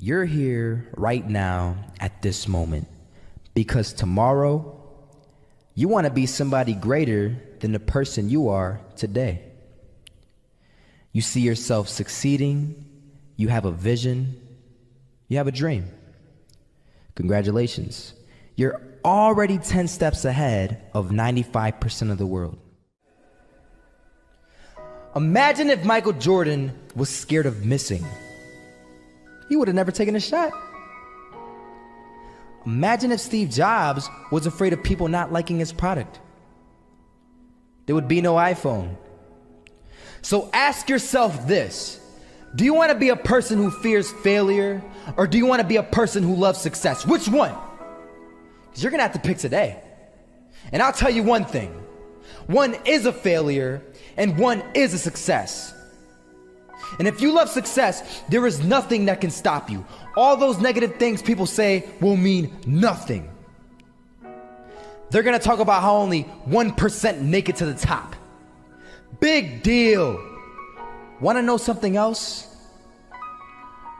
You're here right now at this moment because tomorrow you want to be somebody greater than the person you are today. You see yourself succeeding, you have a vision, you have a dream. Congratulations. You're already 10 steps ahead of 95% of the world. Imagine if Michael Jordan was scared of missing. He would have never taken a shot. Imagine if Steve Jobs was afraid of people not liking his product. There would be no iPhone. So ask yourself this: do you want to be a person who fears failure, or do you want to be a person who loves success? Which one? Because you're going to have to pick today. And I'll tell you one thing: one is a failure and one is a success. And if you love success, there is nothing that can stop you. All those negative things people say will mean nothing. They're gonna talk about how only 1% make it to the top. Big deal. Wanna know something else?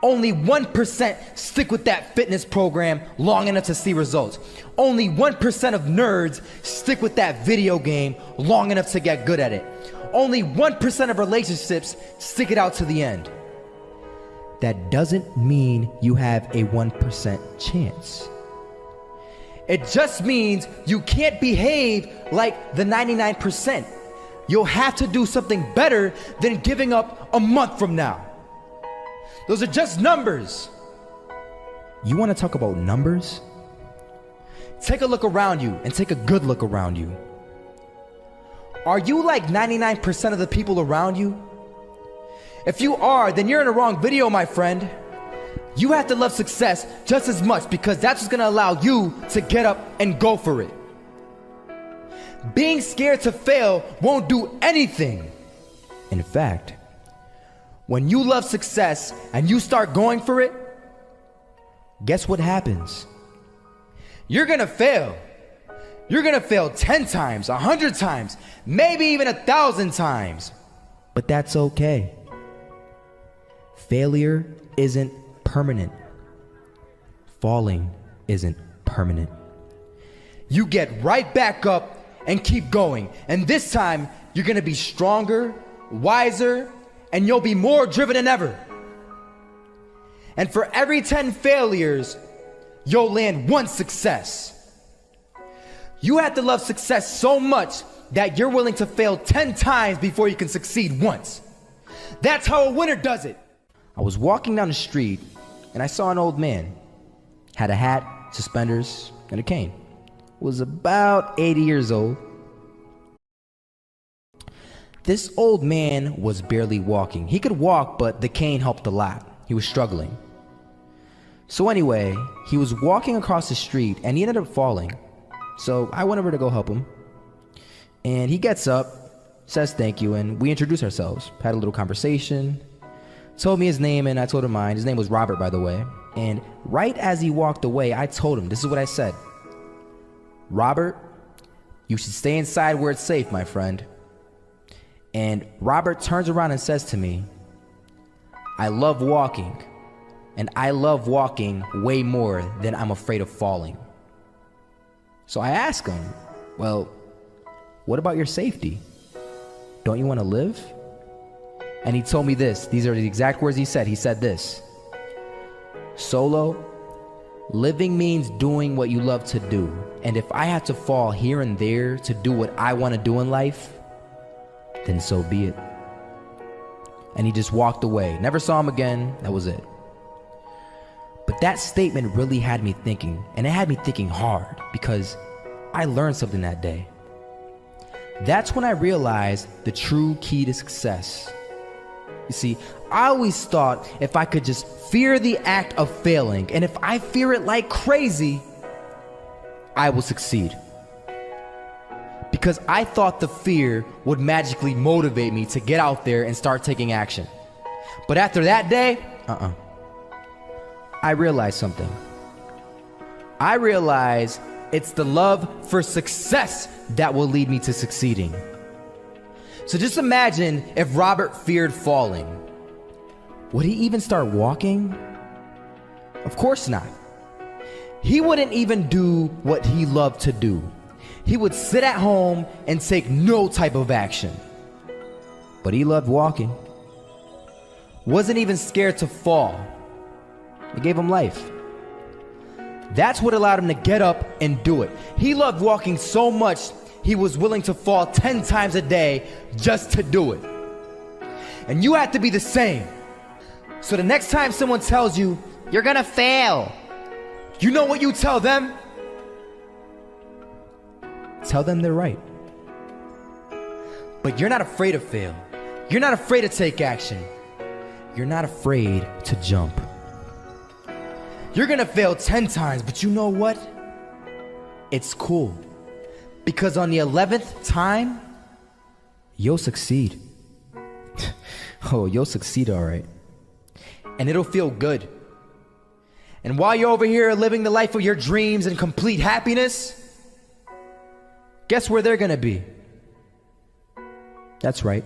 Only 1% stick with that fitness program long enough to see results. Only 1% of nerds stick with that video game long enough to get good at it. Only 1% of relationships stick it out to the end. That doesn't mean you have a 1% chance. It just means you can't behave like the 99%. You'll have to do something better than giving up a month from now. Those are just numbers. You want to talk about numbers? Take a look around you and take a good look around you. Are you like 99% of the people around you? If you are, then you're in the wrong video, my friend. You have to love success just as much, because that's what's gonna allow you to get up and go for it. Being scared to fail won't do anything. In fact, when you love success and you start going for it, guess what happens? You're gonna fail. You're gonna fail 10 times, 100 times, maybe even 1,000 times. But that's okay. Failure isn't permanent. Falling isn't permanent. You get right back up and keep going. And this time, you're gonna be stronger, wiser, and you'll be more driven than ever. And for every 10 failures, you'll land one success. You have to love success so much that you're willing to fail 10 times before you can succeed once. That's how a winner does it. I was walking down the street and I saw an old man. Had a hat, suspenders, and a cane. Was about 80 years old. This old man was barely walking. He could walk, but the cane helped a lot. He was struggling. So anyway, he was walking across the street and he ended up falling. So I went over to go help him. And he gets up, says thank you, and we introduced ourselves. Had a little conversation. Told me his name and I told him mine. His name was Robert, by the way. And right as he walked away, I told him, this is what I said: Robert, you should stay inside where it's safe, my friend. And Robert turns around and says to me, I love walking, and I love walking way more than I'm afraid of falling. So I asked him, well, what about your safety? Don't you want to live? And he told me this. These are the exact words he said. He said this: Solo, living means doing what you love to do. And if I have to fall here and there to do what I want to do in life, then so be it. And he just walked away. Never saw him again. That was it. But that statement really had me thinking, and it had me thinking hard, because I learned something that day. That's when I realized the true key to success. You see, I always thought if I could just fear the act of failing, and if I fear it like crazy, I will succeed. Because I thought the fear would magically motivate me to get out there and start taking action. But after that day, I realized something. I realized it's the love for success that will lead me to succeeding. So just imagine if Robert feared falling. Would he even start walking? Of course not. He wouldn't even do what he loved to do. He would sit at home and take no type of action. But he loved walking. Wasn't even scared to fall. It gave him life. That's what allowed him to get up and do it. He loved walking so much, he was willing to fall 10 times a day just to do it. And you have to be the same. So the next time someone tells you, you're gonna fail, you know what you tell them? Tell them they're right. But you're not afraid to fail. You're not afraid to take action. You're not afraid to jump. You're gonna fail 10 times, but you know what? It's cool. Because on the 11th time, you'll succeed. Oh, you'll succeed all right. And it'll feel good. And while you're over here living the life of your dreams and complete happiness, guess where they're gonna be? That's right.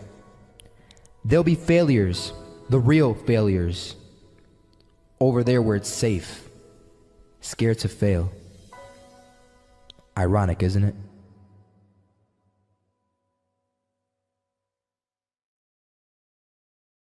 They'll be failures, the real failures. Over there where it's safe, scared to fail. Ironic, isn't it?